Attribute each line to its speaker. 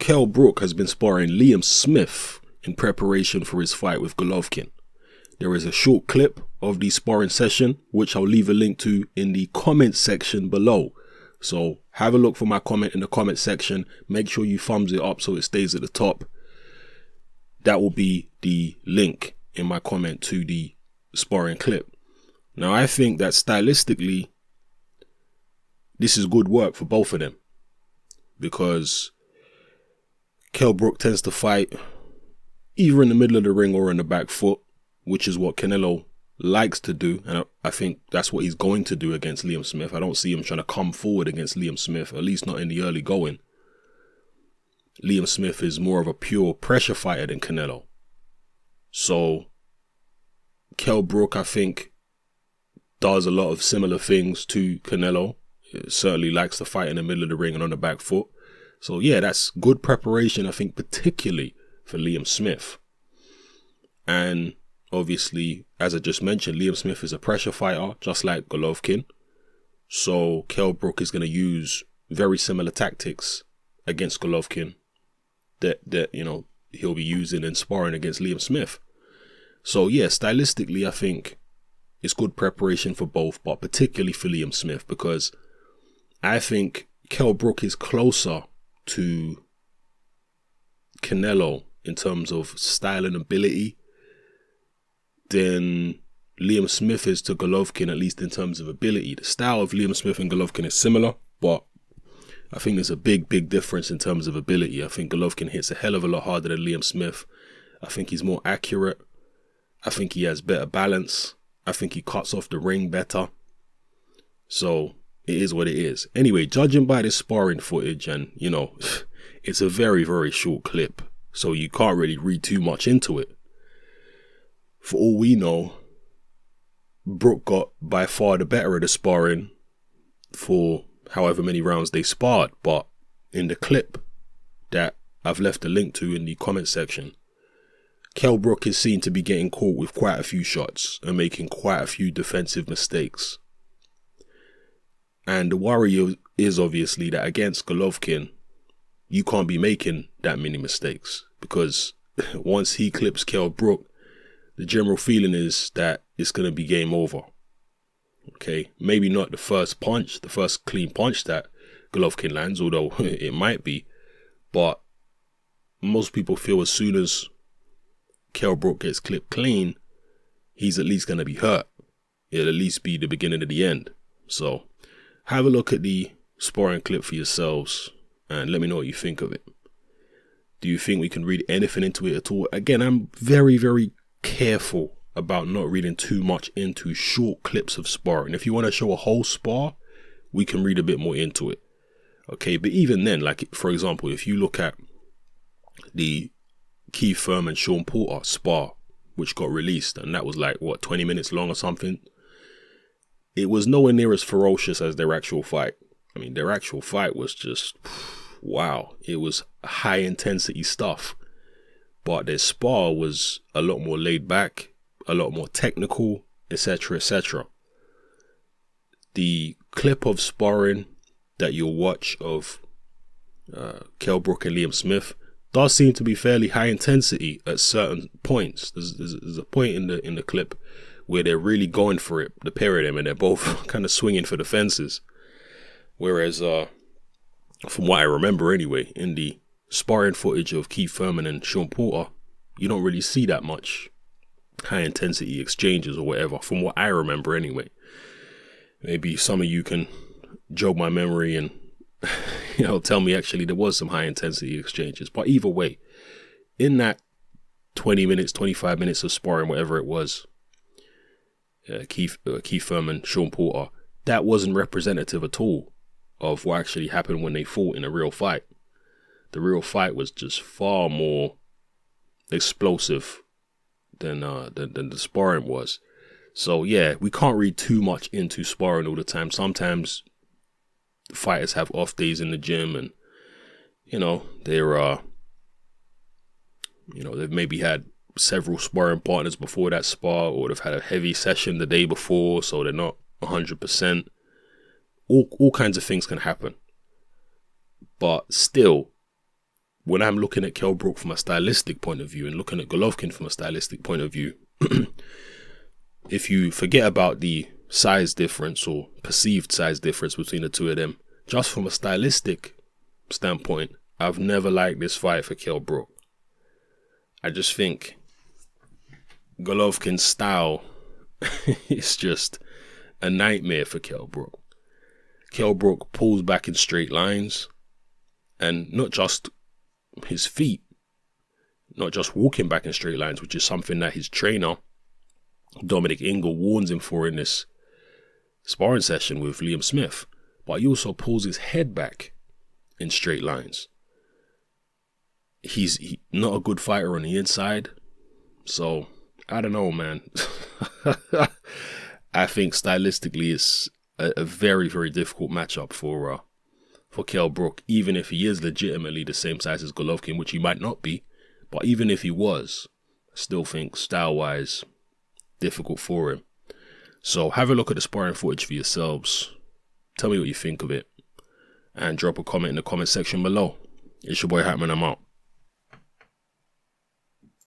Speaker 1: Kell Brook has been sparring Liam Smith in preparation for his fight with Golovkin. There is a short clip of the sparring session, which I'll leave a link to in the comment section below. So have a look for my comment in the comment section. Make sure you thumbs it up so it stays at the top. That will be the link in my comment to the sparring clip. Now, I think that stylistically, this is good work for both of them, because Kell Brook tends to fight either in the middle of the ring or in the back foot, which is what Canelo likes to do, and I think that's what he's going to do against Liam Smith. I don't see him trying to come forward against Liam Smith, at least not in the early going. Liam Smith is more of a pure pressure fighter than Canelo. So Kell Brook, I think, does a lot of similar things to Canelo. It certainly likes to fight in the middle of the ring and on the back foot. So yeah, that's good preparation, I think, particularly for Liam Smith. And obviously, as I just mentioned, Liam Smith is a pressure fighter, just like Golovkin. So Kell Brook is going to use very similar tactics against Golovkin that you know, he'll be using in sparring against Liam Smith. So yeah, stylistically, I think it's good preparation for both, but particularly for Liam Smith, because I think Kell Brook is closer to Canelo in terms of style and ability than Liam Smith is to Golovkin, at least in terms of ability. The style of Liam Smith and Golovkin is similar, but I think there's a big difference in terms of ability. I think Golovkin hits a hell of a lot harder than Liam Smith. I think he's more accurate. I think he has better balance. I think he cuts off the ring better. So it is what it is. Anyway, judging by this sparring footage, and you know, it's a very short clip, so you can't really read too much into it. For all we know, Brook got by far the better of the sparring for however many rounds they sparred, but in the clip that I've left a link to in the comment section, Kell Brook is seen to be getting caught with quite a few shots and making quite a few defensive mistakes. And the worry is obviously that against Golovkin, you can't be making that many mistakes, because once he clips Kell Brook, the general feeling is that it's going to be game over. Okay, maybe not the first punch, the first clean punch that Golovkin lands, although it might be, but most people feel as soon as Kell Brook gets clipped clean, he's at least going to be hurt. It'll at least be the beginning of the end. So have a look at the sparring clip for yourselves and let me know what you think of it. Do you think we can read anything into it at all? Again, I'm very careful about not reading too much into short clips of sparring. If you want to show a whole spar, we can read a bit more into it. Okay, but even then, like for example, if you look at the Keith Thurman Sean Porter spar, which got released, and that was like what, 20 minutes long or something, it was nowhere near as ferocious as their actual fight. I mean, their actual fight was just wow. It was high intensity stuff, but their spar was a lot more laid back, a lot more technical, etc. The clip of sparring that you'll watch of Kell Brook and Liam Smith does seem to be fairly high intensity at certain points. There's a point in the clip where they're really going for it, the pair of them, and they're both kind of swinging for the fences. Whereas, from what I remember anyway, in the sparring footage of Keith Thurman and Sean Porter, you don't really see that much high intensity exchanges or whatever, from what I remember anyway. Maybe some of you can jog my memory and you know, tell me actually there was some high intensity exchanges. But either way, in that 20 minutes, 25 minutes of sparring, whatever it was, Keith Thurman, Sean Porter, that wasn't representative at all of what actually happened when they fought in a real fight. The real fight was just far more explosive than the sparring was. So yeah, we can't read too much into sparring all the time. Sometimes fighters have off days in the gym, and you know, they've maybe had several sparring partners before that spar, or they've had a heavy session the day before, so they're not 100%. All kinds of things can happen, but still, when I'm looking at Kell Brook from a stylistic point of view and looking at Golovkin from a stylistic point of view, if you forget about the size difference or perceived size difference between the two of them, just from a stylistic standpoint, I've never liked this fight for Kell Brook. I just think Golovkin's style is just a nightmare for Kell Brook. Kell Brook pulls back in straight lines, and not just his feet, not just walking back in straight lines, which is something that his trainer, Dominic Ingle, warns him for in this sparring session with Liam Smith, but he also pulls his head back in straight lines. He's not a good fighter on the inside, so I don't know, man. I think stylistically it's a very, very difficult matchup for Kell Brook, even if he is legitimately the same size as Golovkin, which he might not be, but even if he was, I still think style-wise difficult for him. So have a look at the sparring footage for yourselves. Tell me what you think of it, and drop a comment in the comment section below. It's your boy Hatman, I'm out.